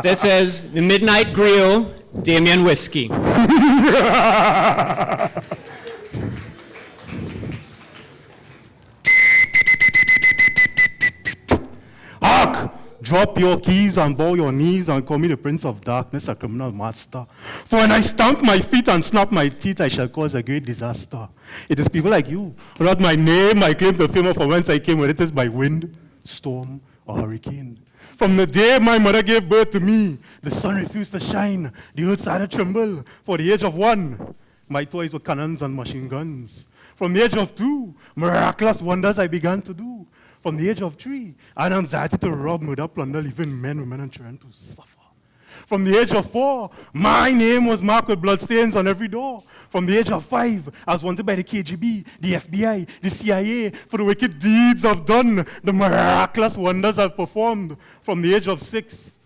This is the Midnight Grill Damian Whiskey. Hark! Drop your keys and bow your knees and call me the Prince of Darkness, a criminal master. For when I stamp my feet and snap my teeth, I shall cause a great disaster. It is people like you, not my name, I claim the fame of whence I came, whether it is by wind, storm, or hurricane. From the day my mother gave birth to me, the sun refused to shine, the earth started to tremble. For the age of 1, my toys were cannons and machine guns. From the age of 2, miraculous wonders I began to do. From the age of 3, I had anxiety to rob, murder, plunder, leaving men, women, and children to suffer. From the age of 4, my name was marked with bloodstains on every door. From the age of 5, I was wanted by the KGB, the FBI, the CIA for the wicked deeds I've done, the miraculous wonders I've performed. From the age of 6,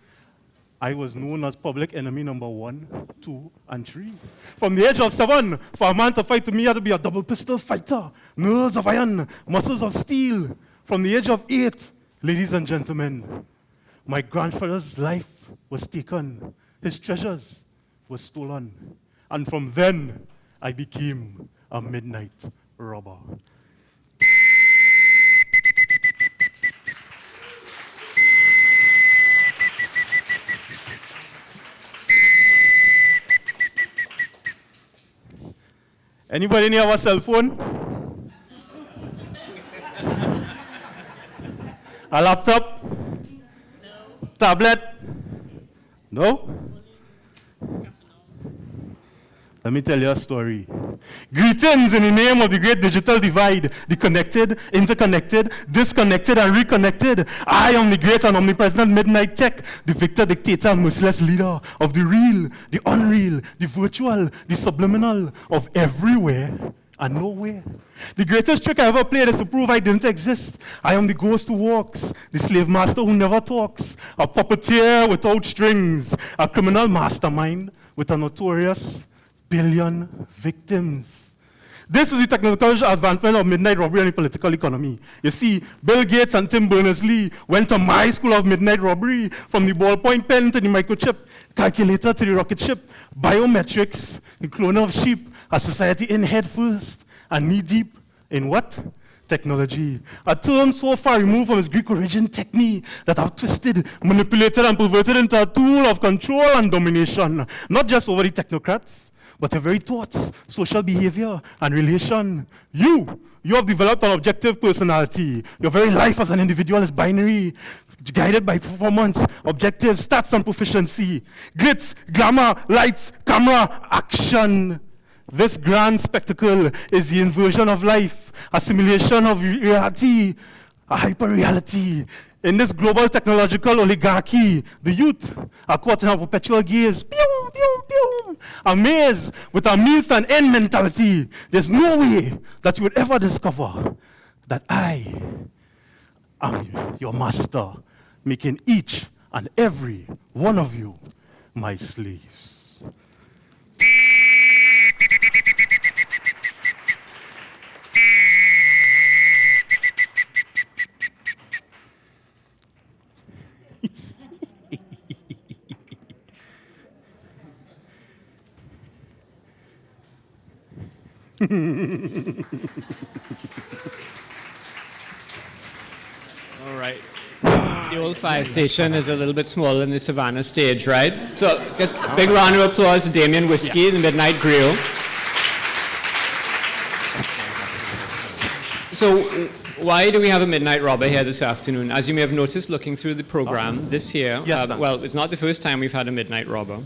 I was known as public enemy number 1, 2, and 3. From the age of 7, for a man to fight me, I had to be a double pistol fighter, nerves of iron, muscles of steel. From the age of 8, ladies and gentlemen, my grandfather's life was taken. His treasures were stolen. And from then, I became a midnight robber. Anybody near have a cell phone? A laptop? No. Tablet? No? Let me tell you a story. Greetings in the name of the great digital divide, the connected, interconnected, disconnected, and reconnected. I am the great and omnipresent Midnight Tech, the victor, dictator, merciless leader of the real, the unreal, the virtual, the subliminal, of everywhere and nowhere. The greatest trick I ever played is to prove I didn't exist. I am the ghost who walks, the slave master who never talks, a puppeteer without strings, a criminal mastermind with a notorious billion victims. This is the technological advancement of midnight robbery and the political economy. You see, Bill Gates and Tim Berners-Lee went to my school of midnight robbery, from the ballpoint pen to the microchip, calculator to the rocket ship, biometrics, the cloning of sheep, a society in head first and knee deep in what? Technology. A term so far removed from its Greek origin, techne, that have twisted, manipulated, and perverted into a tool of control and domination, not just over the technocrats, but your very thoughts, social behavior, and relation. You have developed an objective personality. Your very life as an individual is binary, guided by performance, objectives, stats, and proficiency. Glitz, glamour, lights, camera, action. This grand spectacle is the inversion of life, a simulation of reality, a hyper-reality. In this global technological oligarchy, the youth are caught in a perpetual gaze, pew, pew, pew, a maze with a means to an end mentality. There's no way that you would ever discover that I am your master, making each and every one of you my slaves. The old fire station is a little bit smaller than the Savannah stage, right? So, just big round of applause to Damian Whiskey, the Midnight Grill. So, why do we have a Midnight Robber here this afternoon? As you may have noticed, looking through the program this year, well, it's not the first time we've had a Midnight Robber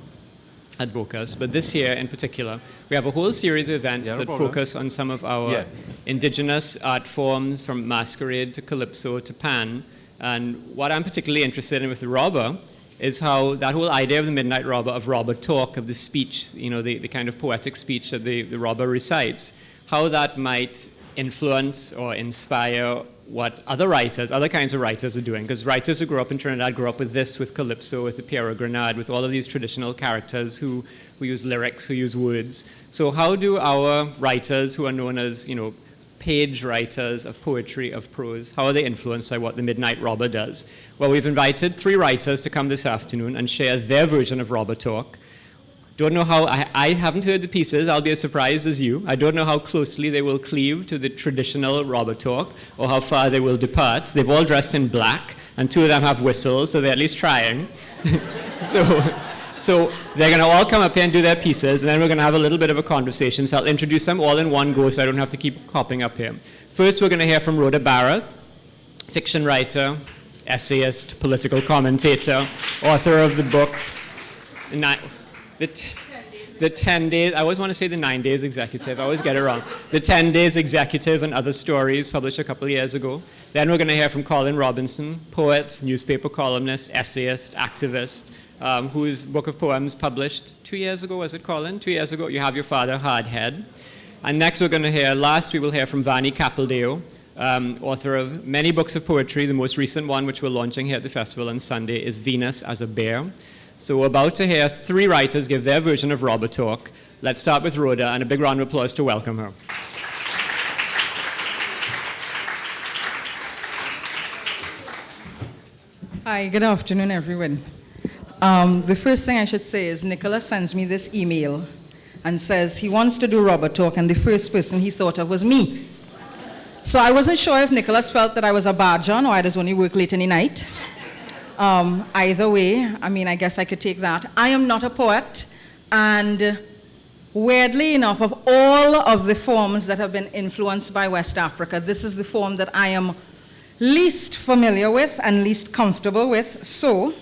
at Bocas, but this year in particular, we have a whole series of events that focus on some of our indigenous art forms, from masquerade to calypso to pan. And what I'm particularly interested in with the robber is how that whole idea of the Midnight Robber, of robber talk, of the speech, you know, the kind of poetic speech that the robber recites, how that might influence or inspire what other writers, other kinds of writers are doing. Because writers who grew up in Trinidad grew up with this, with calypso, with the Pierrot Grenade, with all of these traditional characters who use lyrics, who use words. So how do our writers, who are known as, you know, page writers of poetry, of prose? How are they influenced by what the Midnight Robber does? Well, we've invited 3 writers to come this afternoon and share their version of Robber Talk. Don't know how, I haven't heard the pieces, I'll be as surprised as you. I don't know how closely they will cleave to the traditional Robber Talk or how far they will depart. They've all dressed in black, and 2 of them have whistles, so they're at least trying. So they're going to all come up here and do their pieces, and then we're going to have a little bit of a conversation. So I'll introduce them all in one go so I don't have to keep hopping up here. First, we're going to hear from Rhoda Bharath, fiction writer, essayist, political commentator, author of the book, the 10 Days, I always want to say the 9 Days Executive, I always get it wrong. The 10 Days Executive and Other Stories, published a couple of years ago. Then we're going to hear from Colin Robinson, poet, newspaper columnist, essayist, activist, whose book of poems published 2 years ago, was it, Colin? 2 years ago, You Have Your Father, Hardhead. And next we will hear from Vahni Capildeo, author of many books of poetry. The most recent one, which we're launching here at the festival on Sunday, is Venus as a Bear. So we're about to hear 3 writers give their version of Robber Talk. Let's start with Rhoda, and a big round of applause to welcome her. Hi, good afternoon, everyone. The first thing I should say is Nicholas sends me this email and says he wants to do Robber Talk, and the first person he thought of was me. So I wasn't sure if Nicholas felt that I was a bad John or I just only work late in the night. Either way, I mean, I guess I could take that. I am not a poet, and weirdly enough, of all of the forms that have been influenced by West Africa, this is the form that I am least familiar with and least comfortable with. So,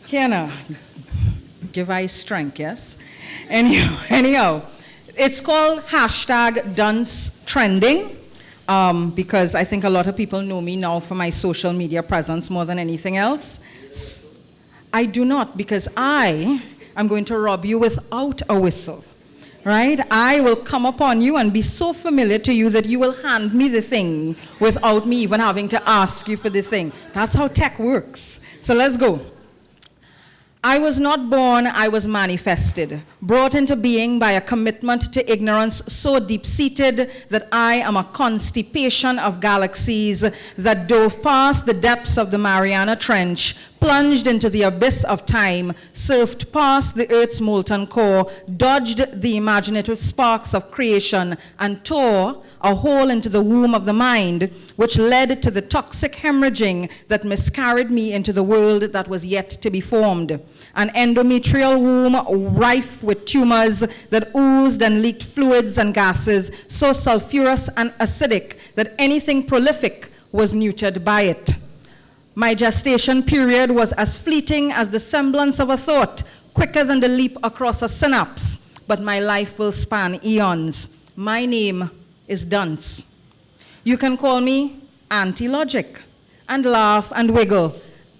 here now, give I strength, yes? Anyhow, it's called #DunceTrending. Because I think a lot of people know me now for my social media presence more than anything else. I do not, because I am going to rob you without a whistle, right? I will come upon you and be so familiar to you that you will hand me the thing without me even having to ask you for the thing. That's how tech works. So let's go. I was not born, I was manifested, brought into being by a commitment to ignorance so deep-seated that I am a constipation of galaxies that dove past the depths of the Mariana Trench, plunged into the abyss of time, surfed past the Earth's molten core, dodged the imaginative sparks of creation, and tore a hole into the womb of the mind, which led to the toxic hemorrhaging that miscarried me into the world that was yet to be formed. An endometrial womb rife with tumors that oozed and leaked fluids and gases so sulfurous and acidic that anything prolific was neutered by it. My gestation period was as fleeting as the semblance of a thought, quicker than the leap across a synapse, but my life will span eons. My name is Dunce. You can call me anti-logic, and laugh and wiggle,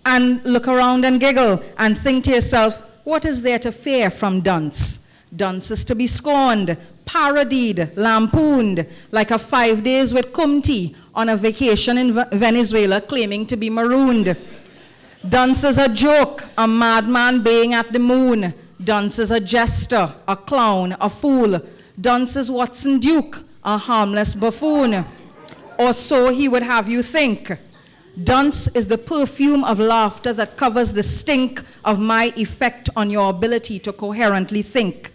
and look around and giggle, and think to yourself, what is there to fear from Dunce? Dunce is to be scorned, parodied, lampooned, like a 5 days with Kumti on a vacation in Venezuela claiming to be marooned. Dunce is a joke, a madman baying at the moon. Dunce is a jester, a clown, a fool. Dunce is Watson Duke, a harmless buffoon. Or so he would have you think. Dunce is the perfume of laughter that covers the stink of my effect on your ability to coherently think.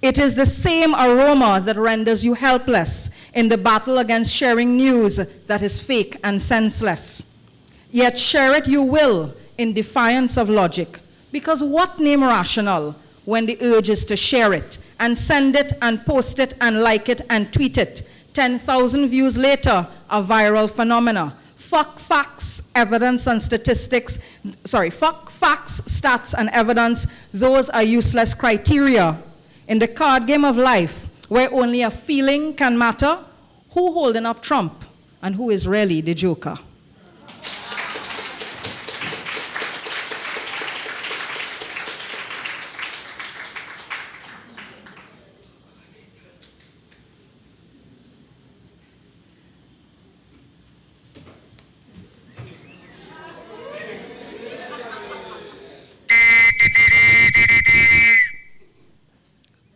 It is the same aroma that renders you helpless in the battle against sharing news that is fake and senseless. Yet share it you will in defiance of logic, because what name rational when the urge is to share it and send it and post it and like it and tweet it? 10,000 views later, a viral phenomena. Fuck facts, evidence, and statistics. Fuck facts, stats, and evidence. Those are useless criteria. In the card game of life, where only a feeling can matter, who holding up Trump and who is really the joker?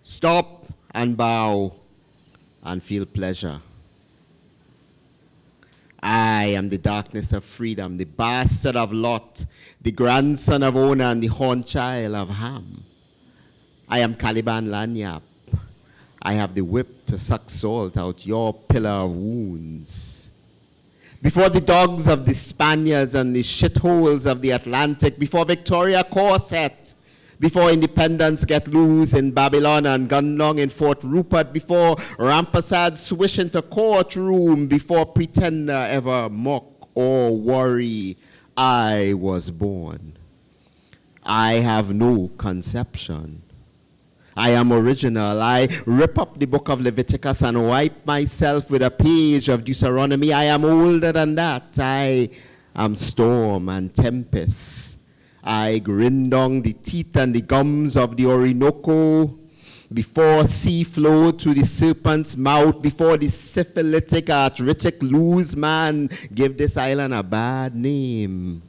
Stop and bow and feel pleasure. am the darkness of freedom, the bastard of Lot, the grandson of Onan, and the horn child of Ham. I am Caliban Lanyap. I have the whip to suck salt out your pillar of wounds. Before the dogs of the Spaniards and the shitholes of the Atlantic, before Victoria Corset, before independence get loose in Babylon and Gunlong in Fort Rupert, before Rampasad swish into courtroom, before pretender ever mock or worry, I was born. I have no conception. I am original. I rip up the book of Leviticus and wipe myself with a page of Deuteronomy. I am older than that. I am storm and tempest. I grind down the teeth and the gums of the Orinoco. Before sea flowed to the serpent's mouth, before the syphilitic, arthritic, loose man give this island a bad name.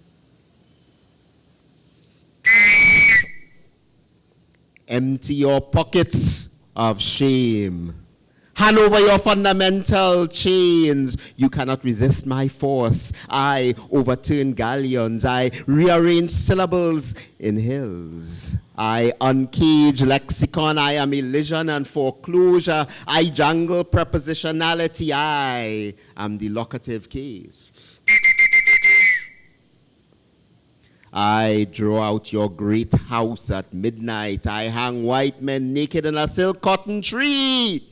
Empty your pockets of shame. Hand over your fundamental chains. You cannot resist my force. I overturn galleons. I rearrange syllables in hills. I uncage lexicon. I am elision and foreclosure. I jangle prepositionality. I am the locative case. I draw out your great house at midnight. I hang white men naked in a silk cotton tree.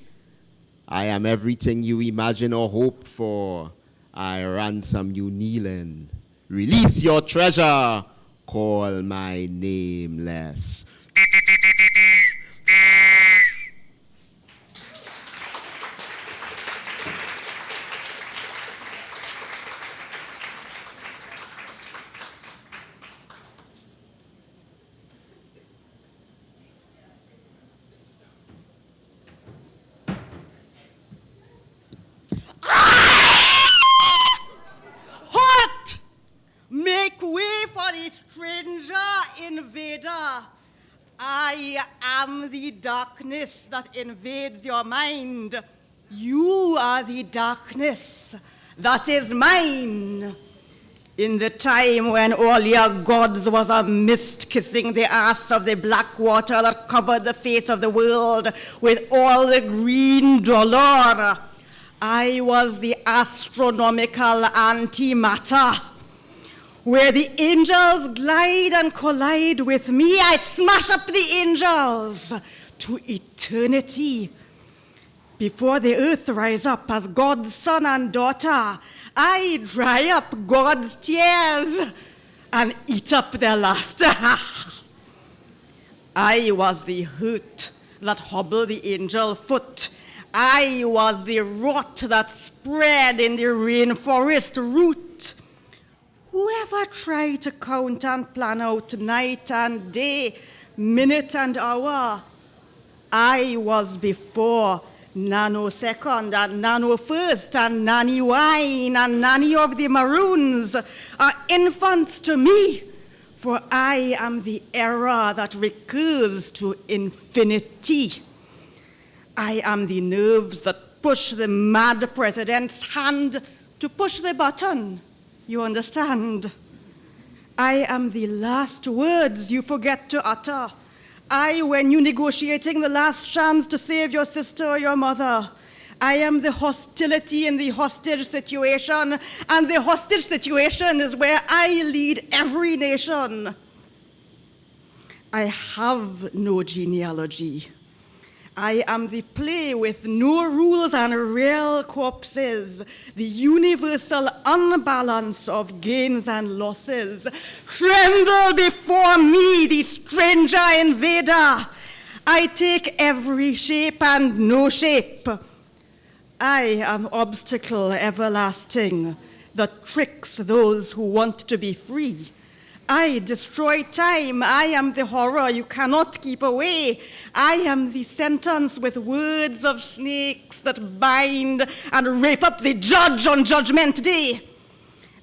I am everything you imagine or hope for. I ransom you kneeling. Release your treasure. Call my nameless. Make way for the stranger invader. I am the darkness that invades your mind. You are the darkness that is mine. In the time when all your gods was a mist kissing the ass of the black water that covered the face of the world with all the green dollar, I was the astronomical antimatter. Where the angels glide and collide with me, I smash up the angels to eternity. Before the earth rise up as God's son and daughter, I dry up God's tears and eat up their laughter. I was the hurt that hobbled the angel foot. I was the rot that spread in the rainforest root. Whoever tried to count and plan out night and day, minute and hour, I was before nanosecond and nanofirst and nanny wine and nanny of the maroons are infants to me, for I am the era that recurs to infinity. I am the nerves that push the mad president's hand to push the button. You understand? I am the last words you forget to utter. I, when you negotiating the last chance to save your sister or your mother. I am the hostility in the hostage situation, and the hostage situation is where I lead every nation. I have no genealogy. I am the play with no rules and real corpses, the universal unbalance of gains and losses. Tremble before me, the stranger invader. I take every shape and no shape. I am obstacle everlasting that tricks those who want to be free. I destroy time. I am the horror you cannot keep away. I am the sentence with words of snakes that bind and rape up the judge on Judgment Day.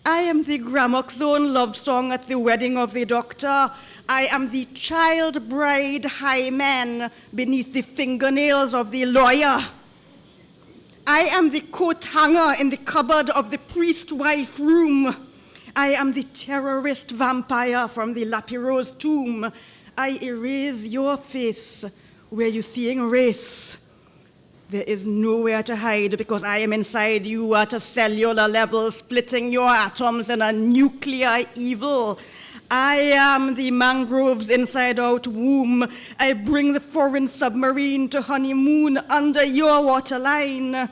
I am the gramoxone love song at the wedding of the doctor. I am the child bride hymen beneath the fingernails of the lawyer. I am the coat hanger in the cupboard of the priest-wife room. I am the terrorist vampire from the Lapirose tomb. I erase your face where you're seeing race. There is nowhere to hide because I am inside you at a cellular level, splitting your atoms in a nuclear evil. I am the mangrove's inside-out womb. I bring the foreign submarine to honeymoon under your waterline.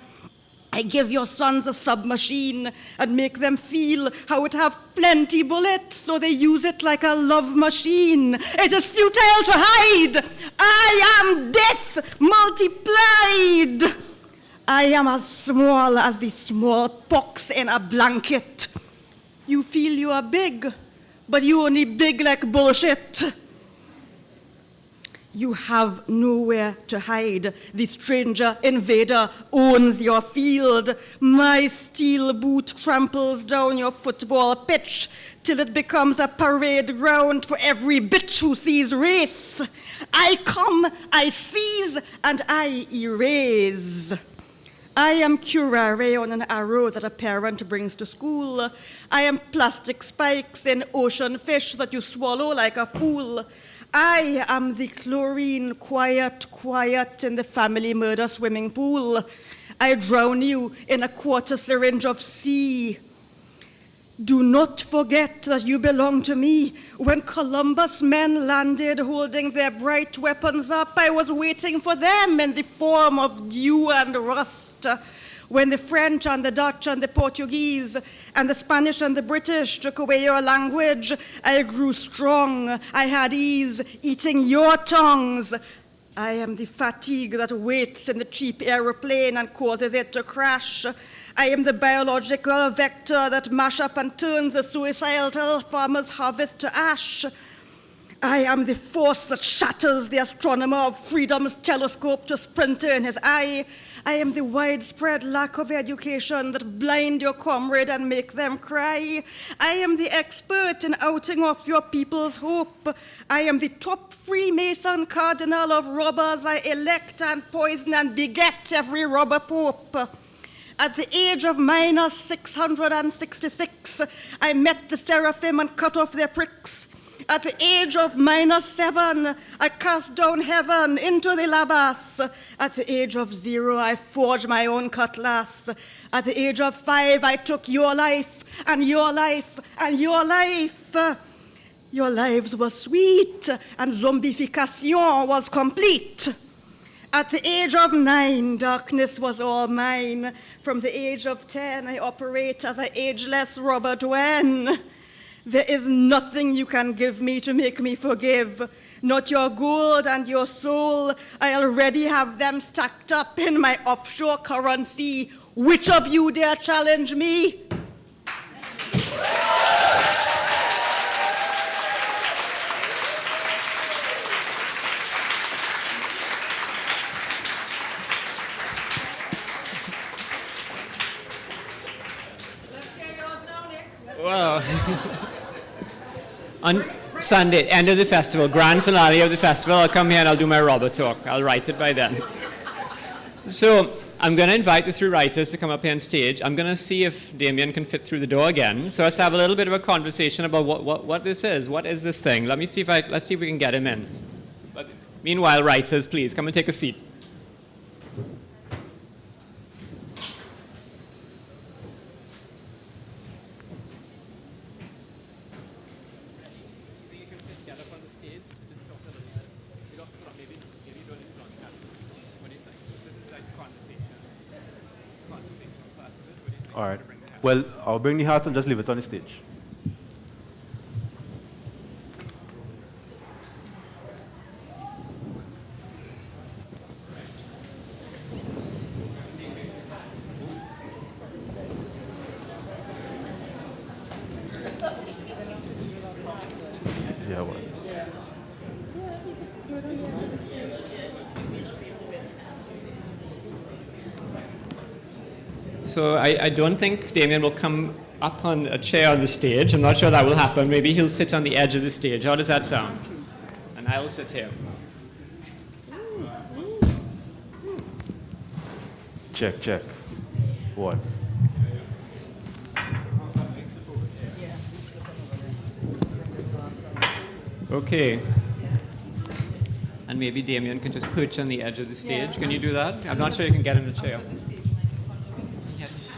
I give your sons a submachine and make them feel how it have plenty bullets, so they use it like a love machine. It is futile to hide. I am death multiplied. I am as small as the smallpox in a blanket. You feel you are big, but you only big like bullshit. You have nowhere to hide. The stranger invader owns your field. My steel boot tramples down your football pitch till it becomes a parade ground for every bitch who sees race. I come, I seize, and I erase. I am curare on an arrow that a parent brings to school. I am plastic spikes in ocean fish that you swallow like a fool. I am the chlorine quiet in the family murder swimming pool. I drown you in a quarter syringe of sea. Do not forget that you belong to me. When Columbus men landed holding their bright weapons up, I was waiting for them in the form of dew and rust. When the French and the Dutch and the Portuguese and the Spanish and the British took away your language, I grew strong. I had ease, eating your tongues. I am the fatigue that waits in the cheap aeroplane and causes it to crash. I am the biological vector that mash up and turns the suicidal farmer's harvest to ash. I am the force that shatters the astronomer of freedom's telescope to splinter in his eye. I am the widespread lack of education that blind your comrade and make them cry. I am the expert in outing off your people's hope. I am the top Freemason cardinal of robbers. I elect and poison and beget every robber pope. At the age of minus 666, I met the seraphim and cut off their pricks. At the age of minus 7, I cast down heaven into the labas. At the age of 0, I forged my own cutlass. At the age of 5, I took your life, and your life, and your life. Your lives were sweet, and zombification was complete. At the age of 9, darkness was all mine. From the age of 10, I operate as an ageless Robert Dwen. There is nothing you can give me to make me forgive. Not your gold and your soul. I already have them stacked up in my offshore currency. Which of you dare challenge me? Well, on Sunday, end of the festival, grand finale of the festival, I'll come here and I'll do my robber talk. I'll write it by then. So I'm going to invite the three writers to come up here on stage. I'm going to see if Damian can fit through the door again. So let's have a little bit of a conversation about what this is. What is this thing? Let's see if we can get him in. But meanwhile, writers, please come and take a seat. All right. Well, I'll bring the hat and just leave it on the stage. Yeah, well. So I don't think Damian will come up on a chair on the stage. I'm not sure that will happen. Maybe he'll sit on the edge of the stage. How does that sound? And I'll sit here. Check, check. One. Okay. And maybe Damian can just perch on the edge of the stage. Yeah. Can you do that? I'm not sure you can get in the chair. Yes.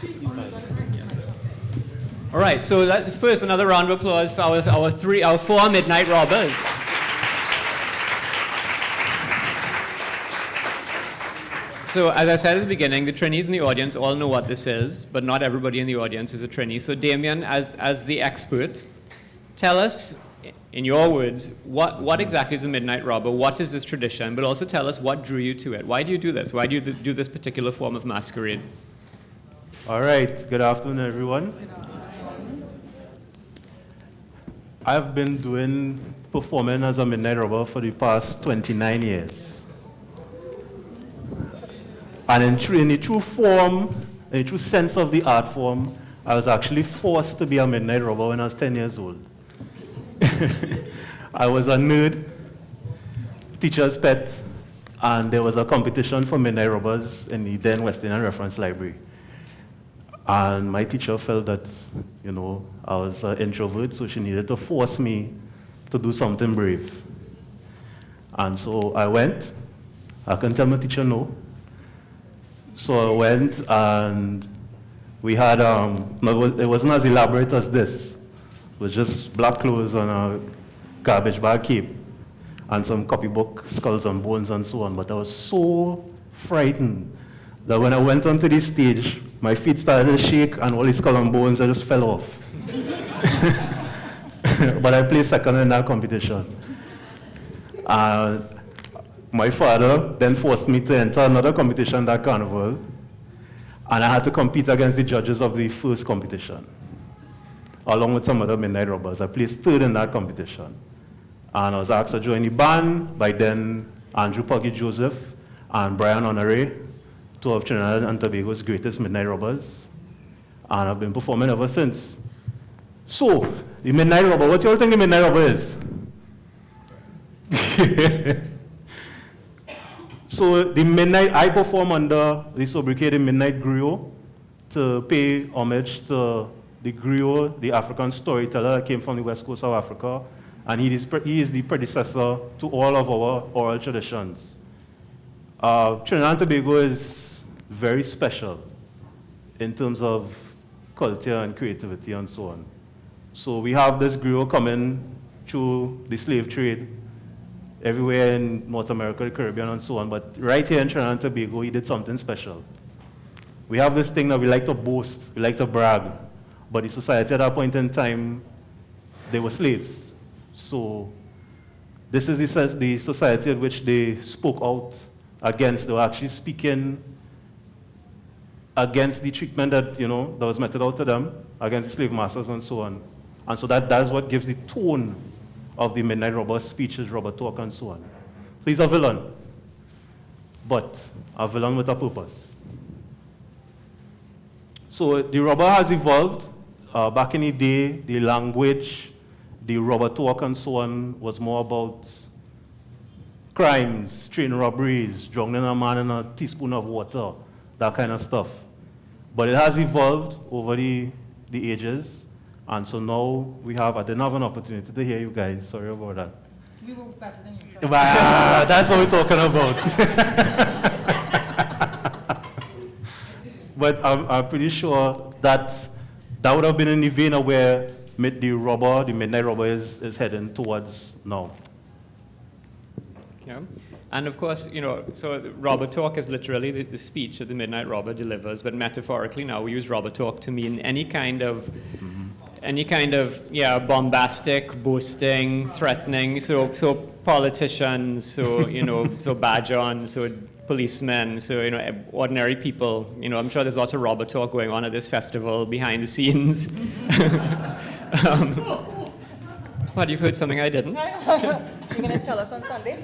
All right, so first another round of applause for our four Midnight Robbers. So as I said at the beginning, the trainees in the audience all know what this is, but not everybody in the audience is a trainee. So Damian, as the expert, tell us, in your words, what exactly is a Midnight Robber? What is this tradition? But also tell us what drew you to it. Why do you do this? Why do you do this particular form of masquerade? All right, good afternoon, everyone. I've been performing as a Midnight Robber for the past 29 years. And in the true form, in the true sense of the art form, I was actually forced to be a Midnight Robber when I was 10 years old. I was a nerd, teacher's pet, and there was a competition for Midnight Robbers in the then West Indian Reference Library. And my teacher felt that, I was an introvert, so she needed to force me to do something brave. And so I went. I couldn't tell my teacher no. So I went, and we had, it wasn't as elaborate as this. It was just black clothes and a garbage bag cape and some copybook, skulls and bones and so on. But I was so frightened that when I went onto the stage, my feet started to shake and all the skull and bones, I just fell off. But I placed second in that competition. My father then forced me to enter another competition that carnival, and I had to compete against the judges of the first competition, along with some other Midnight Robbers. I placed third in that competition. And I was asked to join the band by then Andrew Puggy Joseph and Brian Honore, two of Trinidad and Tobago's greatest Midnight Robbers. And I've been performing ever since. So, the Midnight Robber, what do you all think the Midnight Robber is? So I perform under the sobriquet Midnight Griot to pay homage to the griot, the African storyteller that came from the west coast of Africa, and he is the predecessor to all of our oral traditions. Trinidad and Tobago is very special in terms of culture and creativity and so on. So we have this griot coming through the slave trade everywhere in North America, the Caribbean, and so on. But right here in Trinidad and Tobago, he did something special. We have this thing that we like to boast, we like to brag. But the society at that point in time, they were slaves. So this is the society at which they spoke out against. They were actually speaking against the treatment that, that was meted out to them, against the slave masters and so on. And so that is what gives the tone of the Midnight Robber speeches, robber talk, and so on. So he's a villain, but a villain with a purpose. So the robber has evolved. Back in the day, the language, the robber talk, and so on was more about crimes, train robberies, drowning a man in a teaspoon of water, that kind of stuff. But it has evolved over the ages. And so now I didn't have an opportunity to hear you guys. Sorry about that. We were better than you. That's what we're talking about. But I'm pretty sure that would have been in the vein of where the Midnight Robber is heading towards now. Yeah. And of course, so robber talk is literally the speech that the Midnight Robber delivers, but metaphorically now we use robber talk to mean any kind of bombastic, boasting, threatening. So politicians, so badge-ons, so policemen, so ordinary people. I'm sure there's lots of robber talk going on at this festival behind the scenes. What, you've heard something I didn't? You're going to tell us on Sunday?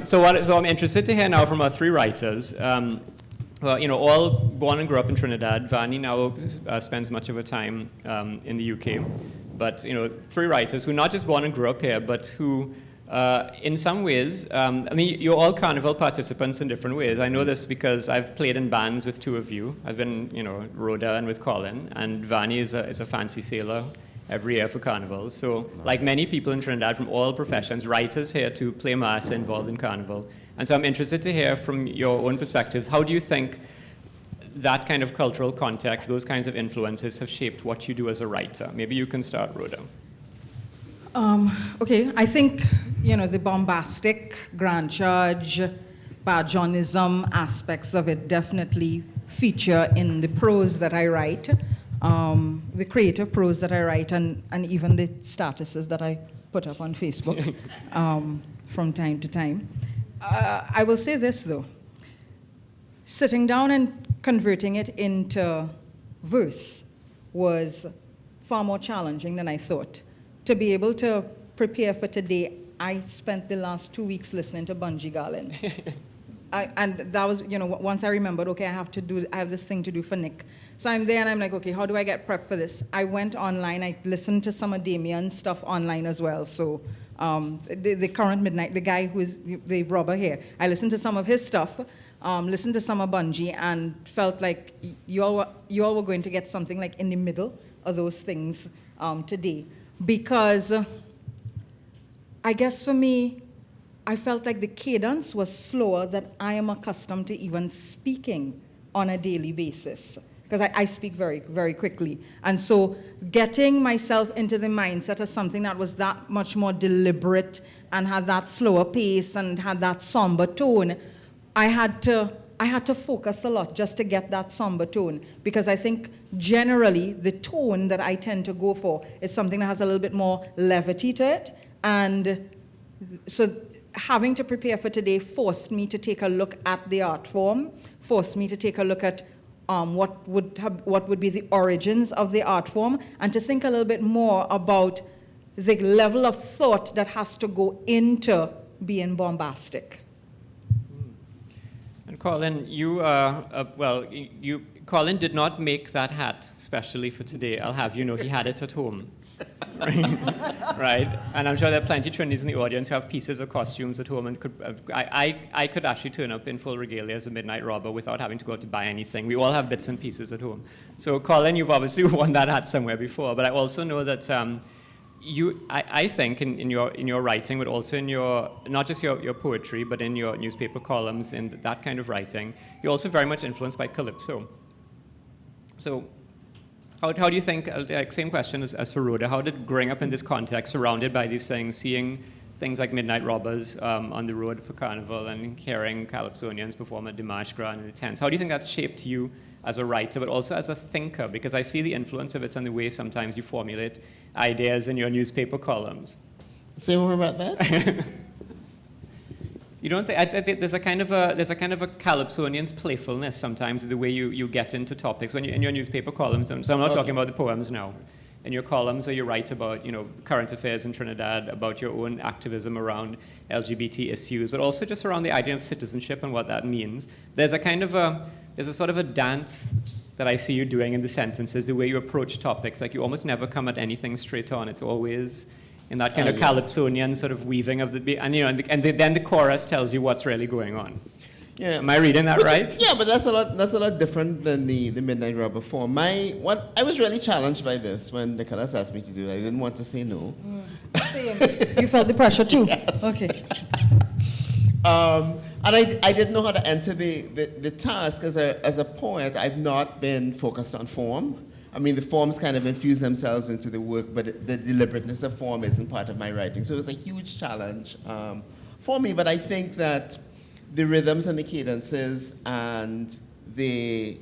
So I'm interested to hear now from our three writers. All born and grew up in Trinidad. Vahni now spends much of her time in the UK. But, three writers who not just born and grew up here, but who In some ways, I mean, you're all carnival participants in different ways. I know this because I've played in bands with two of you. I've been, Rhoda and with Colin, and Vahni is a fancy sailor every year for carnival. So, like many people in Trinidad from all professions, writers here to play mass involved in carnival. And so I'm interested to hear from your own perspectives, how do you think that kind of cultural context, those kinds of influences have shaped what you do as a writer? Maybe you can start, Rhoda. Okay, I think, the bombastic, grand judge, badjonism aspects of it definitely feature in the prose that I write, the creative prose that I write, and even the statuses that I put up on Facebook from time to time. I will say this, though. Sitting down and converting it into verse was far more challenging than I thought. To be able to prepare for today, I spent the last 2 weeks listening to Bungie Garlin. And that was, once I remembered, okay, I have this thing to do for Nick. So I'm there and I'm like, okay, how do I get prepped for this? I went online, I listened to some of Damian's stuff online as well. So the current Midnight, the guy who is the robber here, I listened to some of his stuff, listened to some of Bungie, and felt like you all were going to get something like in the middle of those things today. Because I guess for me, I felt like the cadence was slower than I am accustomed to even speaking on a daily basis. Because I speak very, very quickly. And so getting myself into the mindset of something that was that much more deliberate and had that slower pace and had that somber tone, I had to focus a lot just to get that somber tone, because I think generally the tone that I tend to go for is something that has a little bit more levity to it. And so having to prepare for today forced me to take a look at the art form, forced me to take a look at what would be the origins of the art form, and to think a little bit more about the level of thought that has to go into being bombastic. And Colin, Colin did not make that hat specially for today. I'll have you know, he had it at home. Right? And I'm sure there are plenty of Trinities in the audience who have pieces of costumes at home, and I could actually turn up in full regalia as a midnight robber without having to go out to buy anything. We all have bits and pieces at home. So Colin, you've obviously worn that hat somewhere before, but I also know that I think in your writing, but also in your, not just your poetry, but in your newspaper columns, in that kind of writing, you're also very much influenced by Calypso. So how do you think, same question as for Rhoda, how did growing up in this context, surrounded by these things, seeing things like Midnight Robbers on the road for Carnival and hearing Calypsonians perform at Dimash Grand in the tents, how do you think that's shaped you as a writer, but also as a thinker? Because I see the influence of it on the way sometimes you formulate ideas in your newspaper columns. Say more about that. You don't think? I think there's a kind of a Calypsonian's playfulness sometimes in the way you get into topics when you in your newspaper columns. And so I'm not talking about the poems now. In your columns, where you write about current affairs in Trinidad, about your own activism around LGBT issues, but also just around the idea of citizenship and what that means. There's a sort of a dance that I see you doing in the sentences, the way you approach topics. Like you almost never come at anything straight on. It's always in that kind of Calypsonian sort of weaving of then the chorus tells you what's really going on. Yeah. Am I reading that right? Yeah, but that's a lot different than the Midnight Robber form. I was really challenged by this when Nicholas asked me to do it. I didn't want to say no. Same. You felt the pressure too? Yes. Okay. And I didn't know how to enter the task. As a poet, I've not been focused on form. I mean, the forms kind of infuse themselves into the work, but the deliberateness of form isn't part of my writing. So it was a huge challenge for me. But I think that the rhythms and the cadences and the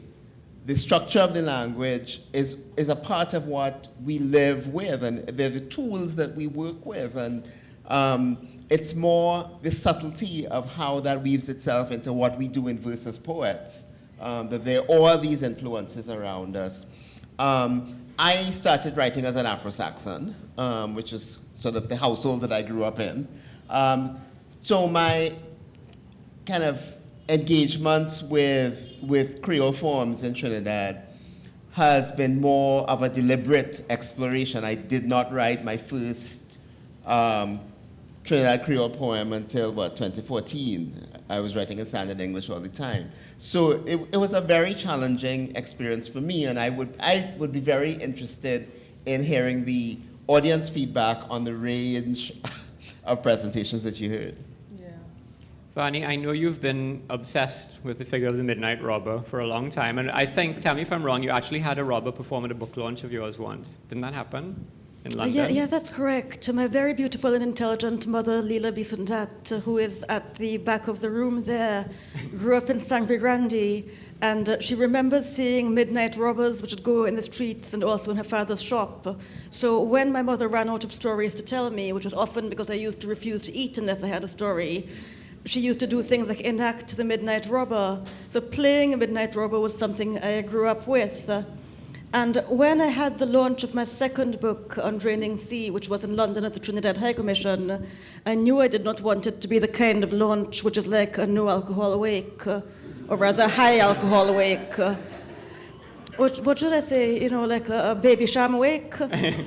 structure of the language is a part of what we live with, and they're the tools that we work with. And it's more the subtlety of how that weaves itself into what we do in verse as poets, that there are all these influences around us. I started writing as an Afro-Saxon, which is sort of the household that I grew up in. So my kind of engagements with Creole forms in Trinidad has been more of a deliberate exploration. I did not write my first Trinidad Creole poem until, 2014. I was writing in standard English all the time. So it was a very challenging experience for me, and I would be very interested in hearing the audience feedback on the range of presentations that you heard. Vahni, I know you've been obsessed with the figure of the Midnight Robber for a long time, and I think, tell me if I'm wrong, you actually had a robber perform at a book launch of yours once. Didn't that happen in London? Yeah, that's correct. My very beautiful and intelligent mother, Leela Bisundat, who is at the back of the room there, grew up in Sangre Grande, and she remembers seeing midnight robbers which would go in the streets and also in her father's shop. So when my mother ran out of stories to tell me, which was often because I used to refuse to eat unless I had a story, she used to do things like enact the Midnight Robber. So playing a Midnight Robber was something I grew up with. And when I had the launch of my second book on Draining Sea, which was in London at the Trinidad High Commission, I knew I did not want it to be the kind of launch which is like a no alcohol wake, or rather high alcohol wake. What should I say? Like a baby sham wake,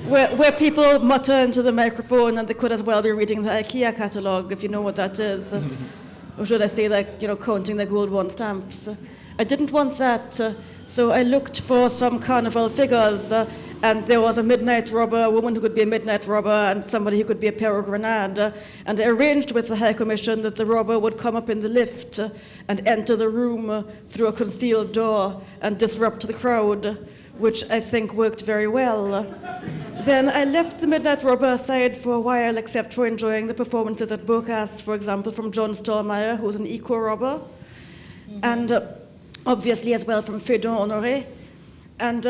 where people mutter into the microphone and they could as well be reading the IKEA catalogue, if you know what that is. Or should I say, like, counting the gold one stamps. I didn't want that, so I looked for some carnival figures, and there was a midnight robber, a woman who could be a midnight robber, and somebody who could be a Perro Grenade. And I arranged with the High Commission that the robber would come up in the lift and enter the room through a concealed door and disrupt the crowd, which I think worked very well. Then I left the Midnight Robber aside for a while, except for enjoying the performances at Bocas, for example, from John Stallmeyer, who's an eco-robber, and obviously as well from Fedon Honoré. And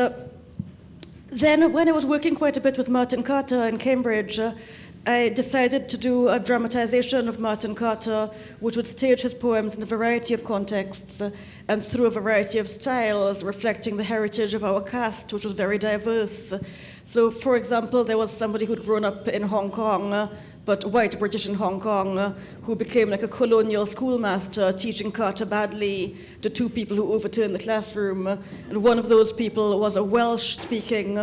then when I was working quite a bit with Martin Carter in Cambridge, I decided to do a dramatization of Martin Carter, which would stage his poems in a variety of contexts and through a variety of styles, reflecting the heritage of our cast, which was very diverse. So, for example, there was somebody who'd grown up in Hong Kong, but white British in Hong Kong, who became like a colonial schoolmaster, teaching Carter badly to two people who overturned the classroom. And one of those people was a Welsh-speaking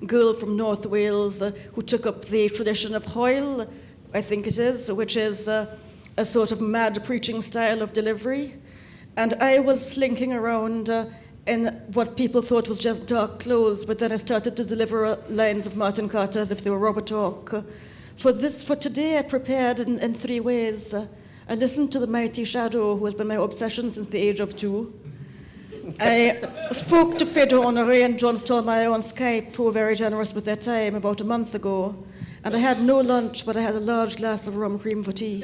girl from North Wales who took up the tradition of Hoyle, I think it is, which is a sort of mad preaching style of delivery. And I was slinking around in what people thought was just dark clothes, but then I started to deliver lines of Martin Carter as if they were Robert talk. For today, I prepared in three ways. I listened to The Mighty Shadow, who has been my obsession since the age of 2. I spoke to Fedon Honoré and John Stallmeyer on Skype, who were very generous with their time, about a month ago. And I had no lunch, but I had a large glass of rum cream for tea.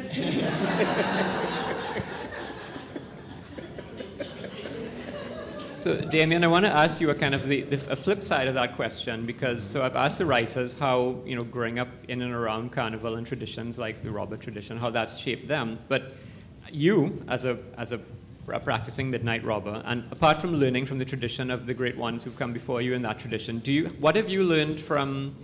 So, Damian, I want to ask you a kind of a flip side of that question, because I've asked the writers how, growing up in and around carnival and traditions like the robber tradition, how that's shaped them. But you, as a practicing midnight robber, and apart from learning from the tradition of the great ones who've come before you in that tradition, what have you learned from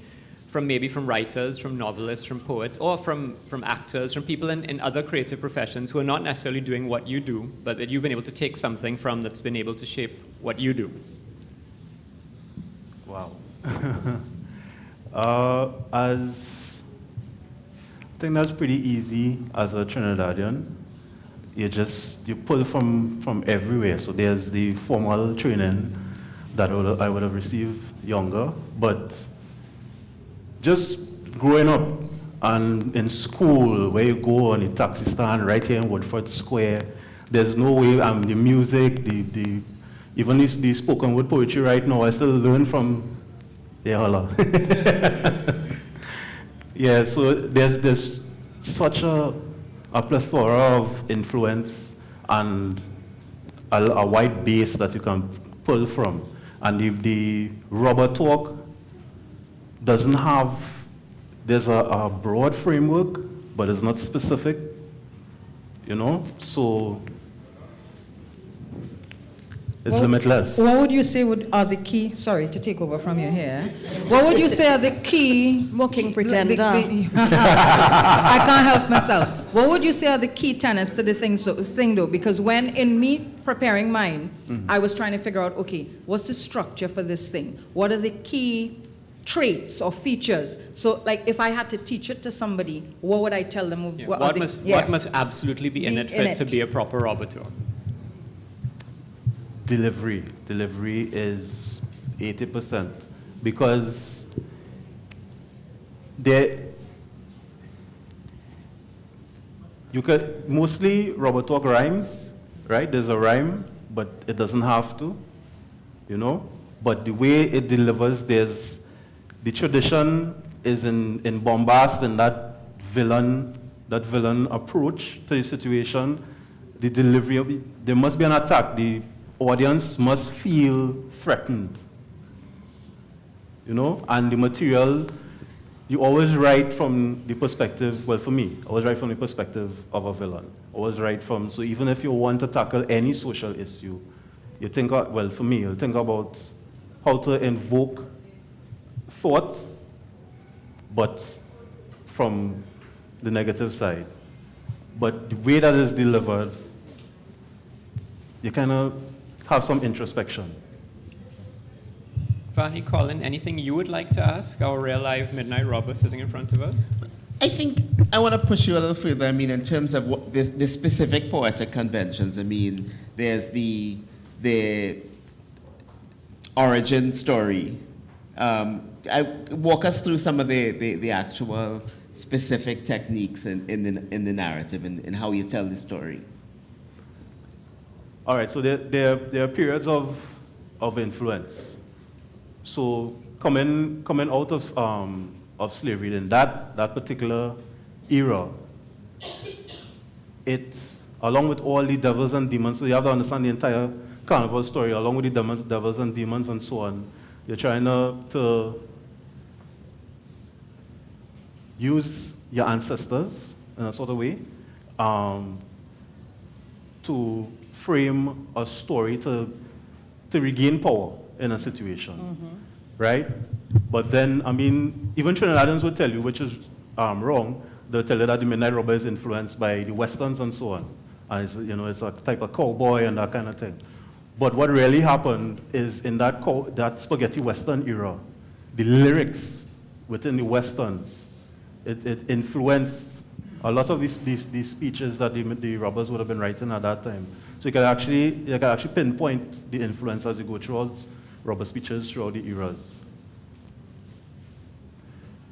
writers, from novelists, from poets, or from actors, from people in other creative professions who are not necessarily doing what you do, but that you've been able to take something from that's been able to shape what you do? Wow. I think that's pretty easy as a Trinidadian. You pull from everywhere. So there's the formal training that I would have received younger, but just growing up and in school, where you go on the taxi stand right here in Woodford Square, there's no way the music, even the spoken word poetry right now, I still learn from holla. Yeah, so there's such a plethora of influence and a wide base that you can pull from. And if the robber talk doesn't have, there's a broad framework, but it's not specific, so it's limitless. What would you say are the key, sorry to take over from you here, what would you say are the key, mocking pretender. I can't help myself. What would you say are the key tenets to the thing though? Because when in me preparing mine, I was trying to figure out, okay, what's the structure for this thing? What are the key traits or features. So, like, if I had to teach it to somebody, what would I tell them? Yeah. What must absolutely be in it for it to be a proper robber tour? Delivery. Delivery is 80%, because you could mostly robber talk rhymes, right? There's a rhyme, but it doesn't have to, you know. But the way it delivers, the tradition is in bombast and that villain approach to the situation. The delivery, there must be an attack. The audience must feel threatened, you know. And the material, you always write from the perspective, well, for me, I always write from the perspective of a villain. Always write from, so even if you want to tackle any social issue, you think, well, for me, you think about how to invoke thought, but from the negative side. But the way that is delivered, you kind of have some introspection. Vahni, Colin, anything you would like to ask our real live Midnight Robber sitting in front of us? I think I want to push you a little further. I mean, in terms of what the specific poetic conventions, I mean, there's the origin story. Walk us through some of the actual specific techniques in the narrative and how you tell the story. All right, so there are periods of influence. So coming out of slavery, in that particular era, it's along with all the devils and demons. So you have to understand the entire carnival story, along with the devils and demons and so on. You're trying to use your ancestors in a sort of way to frame a story to regain power in a situation, right? But then, I mean, even Trinidadians would tell you, which is wrong, they'll tell you that the Midnight Robber is influenced by the Westerns and so on. And it's, you know, it's a type of cowboy and that kind of thing. But what really happened is in that spaghetti Western era, the lyrics within the Westerns, it influenced a lot of these speeches that the robbers would have been writing at that time. So you can actually pinpoint the influence as you go through all robber speeches throughout the eras.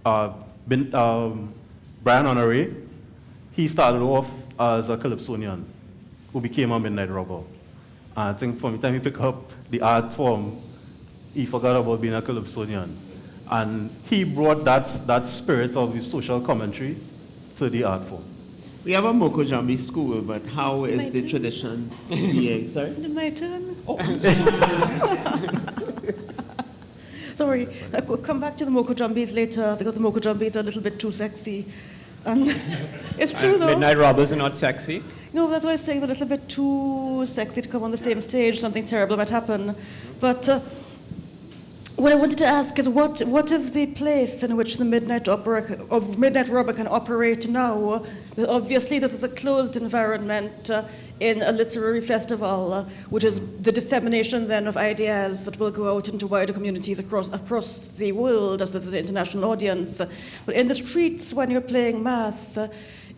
Brian Honoré, he started off as a Calypsonian who became a Midnight Robber. And I think from the time he picked up the art form, he forgot about being a Calypsonian. And he brought that spirit of his social commentary to the art form. We have a Moko Jambi school, but how is the tradition being? Sorry? Isn't it my turn? Oh. Sorry, I'll come back to the Moko Jambis later because the Moko Jambis are a little bit too sexy. And it's true though. Midnight Robbers are not sexy? No, that's why I'm saying they're a little bit too sexy to come on the same stage. Something terrible might happen. But what I wanted to ask is what is the place in which the Midnight Robber can operate now? Obviously, this is a closed environment in a literary festival, which is the dissemination then of ideas that will go out into wider communities across the world as there's an international audience. But in the streets, when you're playing mass,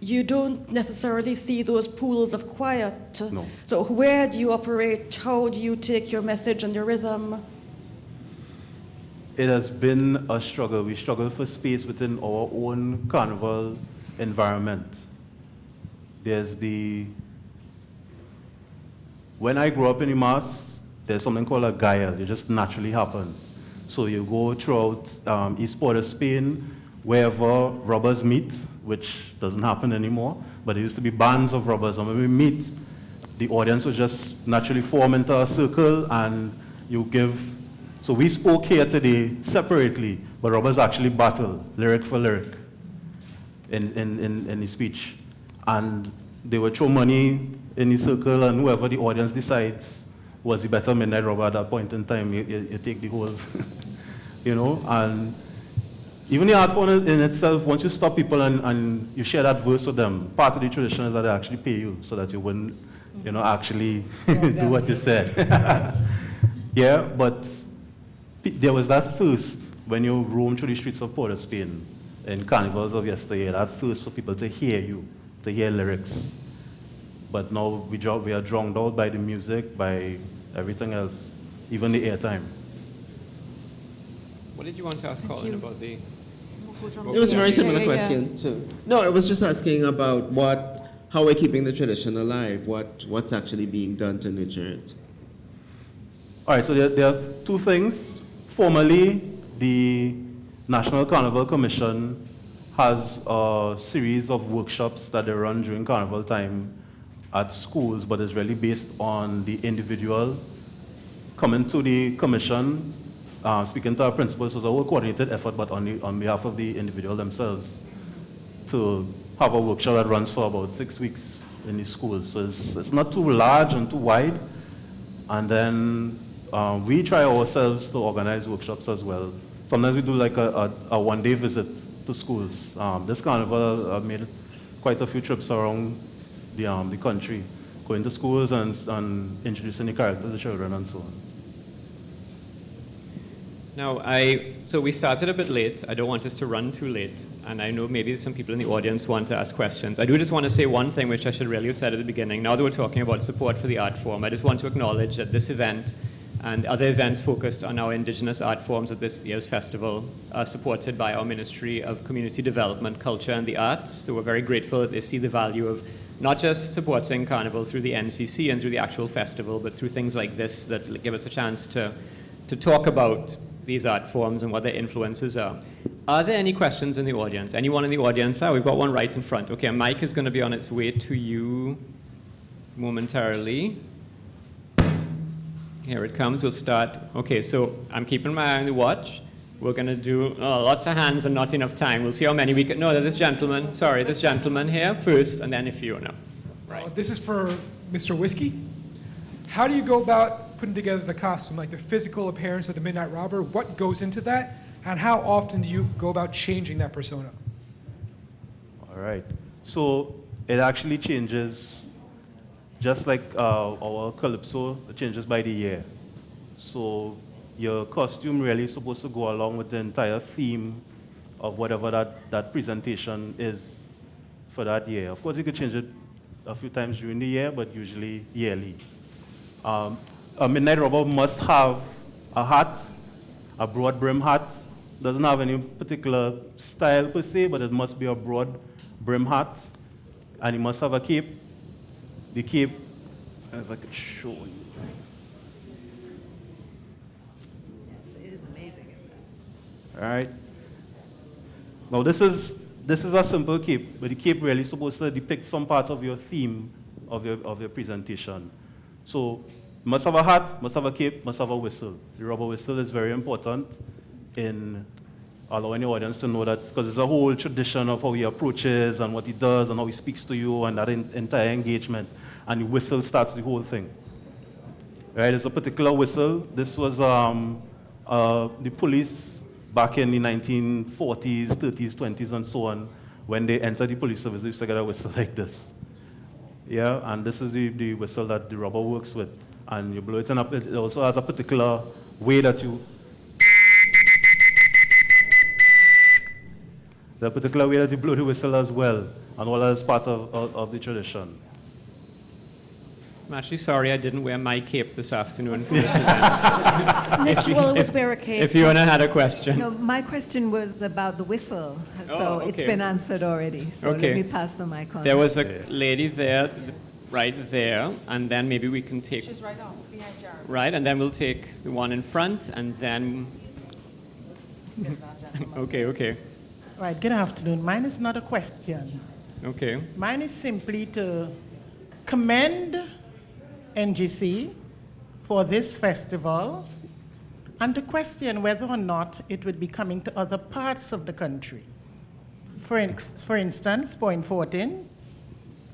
you don't necessarily see those pools of quiet. No. So where do you operate? How do you take your message and your rhythm? It has been a struggle. We struggle for space within our own carnival environment. When I grew up in the mass, there's something called a guile. It just naturally happens. So you go throughout East Port of Spain, wherever robbers meet, which doesn't happen anymore, but there used to be bands of robbers. And when we meet, the audience would just naturally form into a circle and you give. So we spoke here today separately, but robbers actually battle, lyric for lyric, in the speech. And they would throw money in the circle, and whoever the audience decides was the better Midnight Robber at that point in time, you take the whole, you know. And even the art form in itself, once you stop people and you share that verse with them, part of the tradition is that they actually pay you so that you wouldn't, you know, actually do what you said. Yeah, but there was that thirst when you roam through the streets of Port of Spain in carnivals of yesteryear, at first for people to hear you, to hear lyrics. But now we are drowned out by the music, by everything else, even the airtime. What did you want to ask Colin about the... It was a very similar question too. No, I was just asking about how we're keeping the tradition alive, what's actually being done to nurture it. All right, so there are two things. Formally, the National Carnival Commission has a series of workshops that they run during carnival time at schools, but it's really based on the individual coming to the commission, speaking to our principals. So it's a whole coordinated effort, but on behalf of the individual themselves, to have a workshop that runs for about 6 weeks in the schools. So it's not too large and too wide. And then we try ourselves to organize workshops as well. Sometimes we do like a one-day visit to schools. This carnival made quite a few trips around the country, going to schools and introducing the characters to children and so on. Now, so we started a bit late. I don't want us to run too late. And I know maybe some people in the audience want to ask questions. I do just want to say one thing, which I should really have said at the beginning. Now that we're talking about support for the art form, I just want to acknowledge that this event and other events focused on our indigenous art forms at this year's festival are supported by our Ministry of Community Development, Culture and the Arts. So we're very grateful that they see the value of not just supporting Carnival through the NCC and through the actual festival, but through things like this that give us a chance to talk about these art forms and what their influences are. Are there any questions in the audience? Anyone in the audience? We've got one right in front. Okay, a mic is going to be on its way to you momentarily. Here it comes. We'll start. Okay, so I'm keeping my eye on the watch. We're going to do lots of hands and not enough time. We'll see how many we can. No, this gentleman. Sorry, this gentleman here first, and then if you know. Right. This is for Mr. Whiskey. How do you go about putting together the costume, like the physical appearance of the Midnight Robber? What goes into that? And how often do you go about changing that persona? All right. So it actually changes, just like our Calypso, it changes by the year. So your costume really is supposed to go along with the entire theme of whatever that presentation is for that year. Of course, you could change it a few times during the year, but usually yearly. A Midnight Robber must have a hat, a broad brim hat. Doesn't have any particular style per se, but it must be a broad brim hat. And he must have a cape. The cape, if I could show you. Yes, it is amazing, isn't it? All right. Now this is a simple cape, but the cape really is supposed to depict some part of your theme of your presentation. So you must have a hat, must have a cape, must have a whistle. The rubber whistle is very important in allowing the audience to know that, because there's a whole tradition of how he approaches and what he does and how he speaks to you and that entire engagement. And the whistle starts the whole thing. Right? There's a particular whistle. This was the police back in the 1940s, 30s, 20s, and so on. When they entered the police service, they used to get a whistle like this. Yeah, and this is the whistle that the robber works with. And you blow it up. It also has a particular way that you... The particular way that you blow the whistle as well. And all that is part of the tradition. I'm actually sorry I didn't wear my cape this afternoon for this event. Nick, you always wear a cape. If you want to had a question. No, my question was about the whistle, so Oh, okay. it's been answered already. So Okay. let me pass the mic on. There was a lady there, right there, and then maybe we can take... She's right on, behind Jared. Right, and then we'll take the one in front, and then... Okay. Right, good afternoon. Mine is not a question. Okay. Mine is simply to commend NGC for this festival and to question whether or not it would be coming to other parts of the country. For instance, Point 14,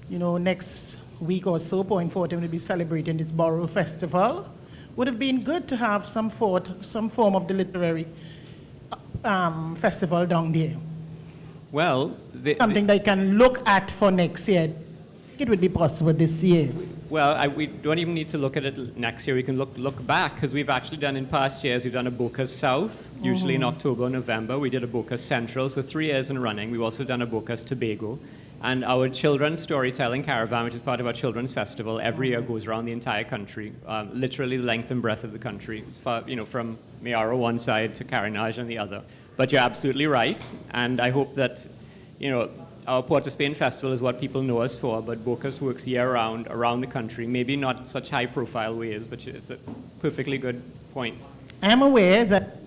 next week or so, Point 14 will be celebrating its Borough Festival. Would have been good to have some form of the literary festival down there. Well, Something they can look at for next year. It would be possible this year. Well, we don't even need to look at it next year. We can look back, because we've actually done in past years, we've done a Bocas South, usually in October or November. We did a Bocas Central, so 3 years in running. We've also done a Bocas Tobago. And our children's storytelling caravan, which is part of our children's festival, every year goes around the entire country, literally the length and breadth of the country. It's far, from Mayaro one side to Carenage on the other. But you're absolutely right, and I hope that, our Port of Spain Festival is what people know us for, but Bocas works year-round, around the country, maybe not such high-profile ways, but it's a perfectly good point. I'm aware that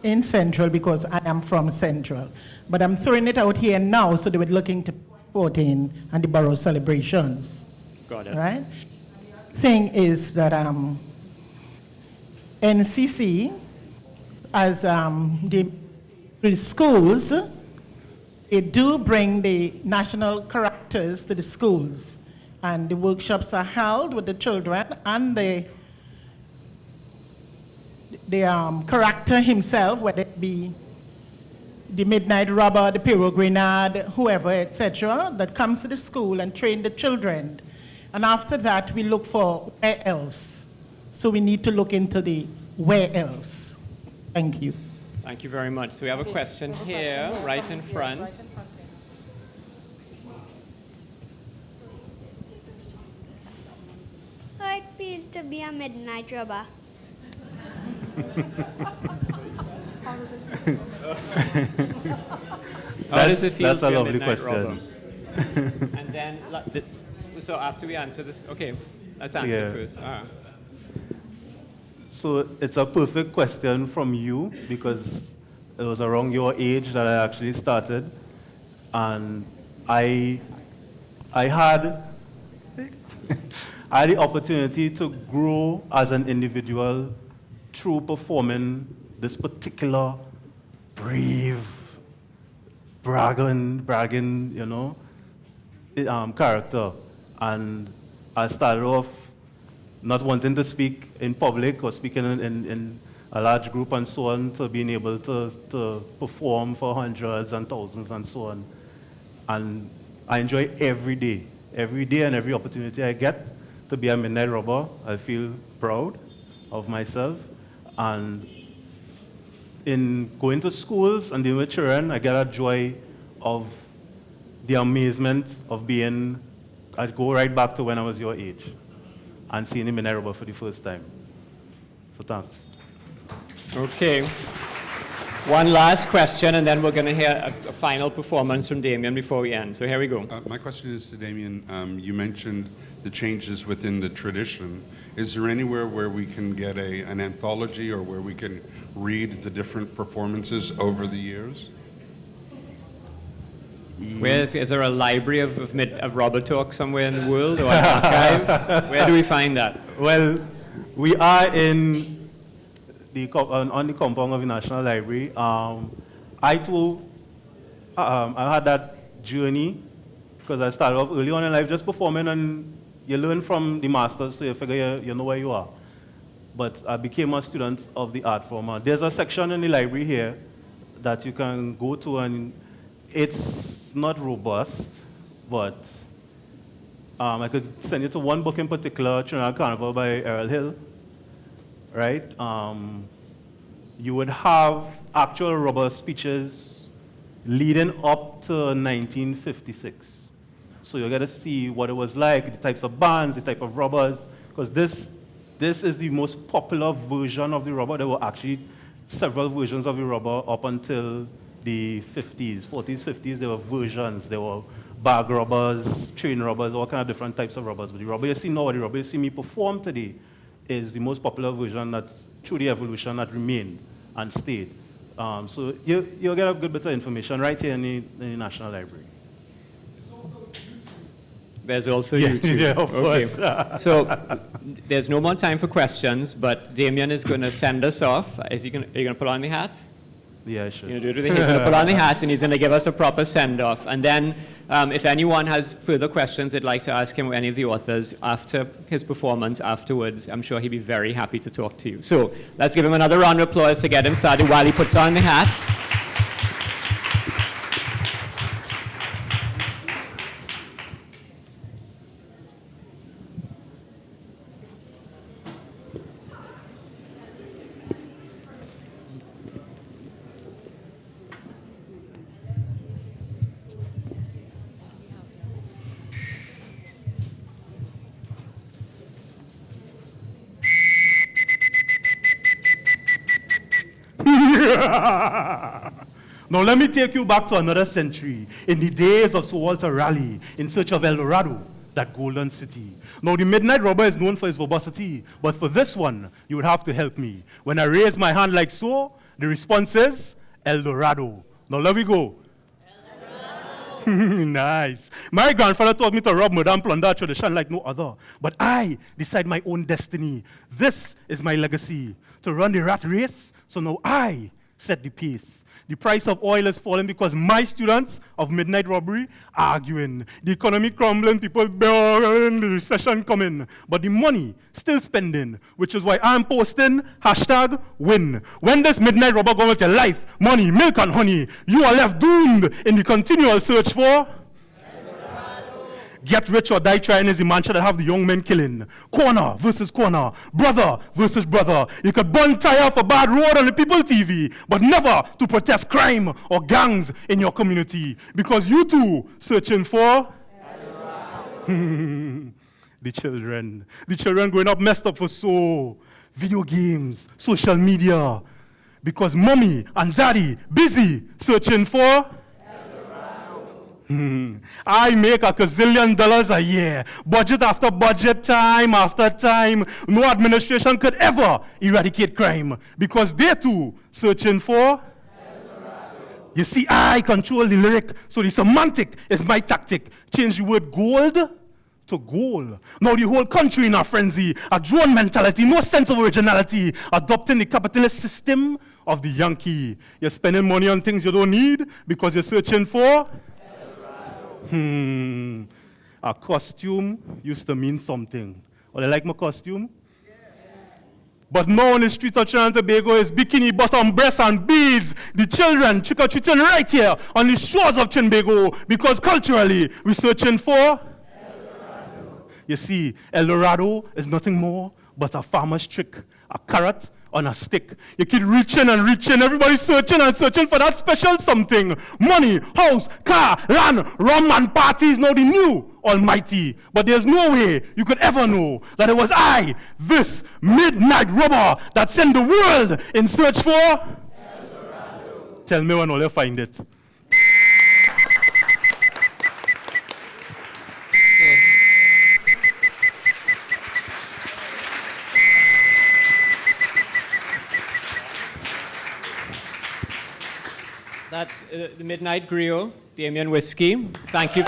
in Central, because I am from Central, but I'm throwing it out here now so they would look into 14 and the borough celebrations. Got it. Right? Thing is that NCC, as the schools, they do bring the national characters to the schools, and the workshops are held with the children and the character himself, whether it be the Midnight Robber, the Pyro Grenade, whoever, etc., that comes to the school and train the children. And after that, we look for where else. So we need to look into the where else. Thank you. Thank you very much. So we have a question here, right in front. How it feels to be a midnight robber? How does it feel that's to a be a lovely midnight question. robber? And then, so after we answer this, okay, let's answer it first. So it's a perfect question from you, because it was around your age that I actually started, and I had I had the opportunity to grow as an individual through performing this particular brave, bragging, character. And I started off not wanting to speak in public or speaking in a large group and so on, to being able to perform for hundreds and thousands and so on. And I enjoy every day and every opportunity I get to be a Midnight Robber. I feel proud of myself. And in going to schools and dealing with children, I get a joy of the amazement of being, I'd go right back to when I was your age and seeing the Midnight Robber for the first time. So thanks. Okay. One last question, and then we're going to hear a final performance from Damian before we end. So here we go. My question is to Damian. You mentioned the changes within the tradition. Is there anywhere where we can get an anthology, or where we can read the different performances over the years? Is there a library of Robber Talk somewhere in the world, or an archive? Where do we find that? Well, we are on the compound of the National Library. I too, I had that journey, because I started off early on in life just performing, and you learn from the masters, so you figure you know where you are. But I became a student of the art form. There's a section in the library here that you can go to, and it's not robust, but I could send you to one book in particular, Trinidad Carnival by Errol Hill, right? You would have actual robber speeches leading up to 1956. So you get to see what it was like, the types of bands, the type of robbers, because this is the most popular version of the robber. There were actually several versions of the robber up until the 50s, 40s, 50s. There were versions. There were bag robbers, train robbers, all kind of different types of robbers. But the robber you see now, the robber you see me perform today, is the most popular version that's through the evolution that remained and stayed. So you'll get a good bit of information right here in the National Library. There's also YouTube. Yeah, of course. So there's no more time for questions, but Damian is going to send us off. Are you going to put on the hat? Yeah, sure. He's going to put on the hat, and he's going to give us a proper send-off. And then if anyone has further questions they'd like to ask him or any of the authors after his performance afterwards, I'm sure he'd be very happy to talk to you. So let's give him another round of applause to get him started while he puts on the hat. Now let me take you back to another century, in the days of Sir Walter Raleigh, in search of El Dorado, that golden city. Now the Midnight Robber is known for his verbosity, but for this one, you would have to help me. When I raise my hand like so, the response is El Dorado. Now let me go. Nice. My grandfather taught me to rob, murder, and plunder tradition like no other. But I decide my own destiny. This is my legacy. To run the rat race, so now I set the pace. The price of oil is falling because my students of midnight robbery are arguing. The economy crumbling, people begging, the recession coming. But the money still spending, which is why I'm posting #win. When this midnight robber goes with your life, money, milk, and honey, you are left doomed in the continual search for get rich or die trying is the mantra that have the young men killing. Corner versus corner, brother versus brother. You could burn tire for bad road on the People TV, but never to protest crime or gangs in your community. Because you too searching for the children growing up messed up for so video games, social media. Because mommy and daddy busy searching for I make $1 gazillion a year, budget after budget, time after time. No administration could ever eradicate crime because they too searching for. You see, I control the lyric, so the semantic is my tactic. Change the word gold to goal. Now the whole country in a frenzy, a drone mentality, no sense of originality, adopting the capitalist system of the Yankee. You're spending money on things you don't need because you're searching for. A costume used to mean something. Well, I like my costume. Yeah. But now on the streets of Trinidad and Tobago is bikini bottom, breasts, and beads. The children trick-or-treating right here on the shores of Trinbago because culturally we're searching for El Dorado. You see, El Dorado is nothing more but a farmer's trick, a carrot on a stick. You keep reaching and reaching, everybody searching and searching for that special something. Money, house, car, land, rum, and parties, now the new almighty. But there's no way you could ever know that it was I, this midnight robber, that sent the world in search for El Dorado. Tell me when all you find it. That's the Midnight Griot, Damian Whiskey. Thank you.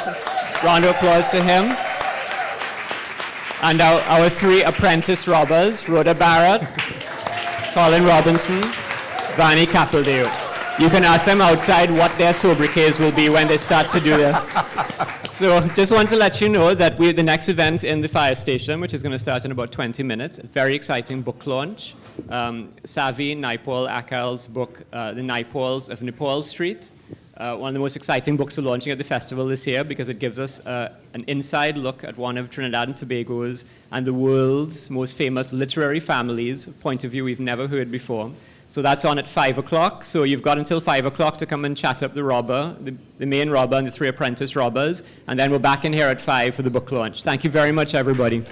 Round of applause to him. And our 3 apprentice robbers, Rhoda, Bharath, Colin Robinson, Vahni Capildeo. You can ask them outside what their sobriquets will be when they start to do this. So just want to let you know that the next event in the fire station, which is going to start in about 20 minutes, a very exciting book launch. Savi Naipaul Akal's book, The Naipauls of Nepal Street. One of the most exciting books we're launching at the festival this year because it gives us an inside look at one of Trinidad and Tobago's and the world's most famous literary families, a point of view we've never heard before. So that's on at 5 o'clock. So you've got until 5 o'clock to come and chat up the robber, the main robber and the 3 apprentice robbers. And then we're back in here at 5 for the book launch. Thank you very much, everybody.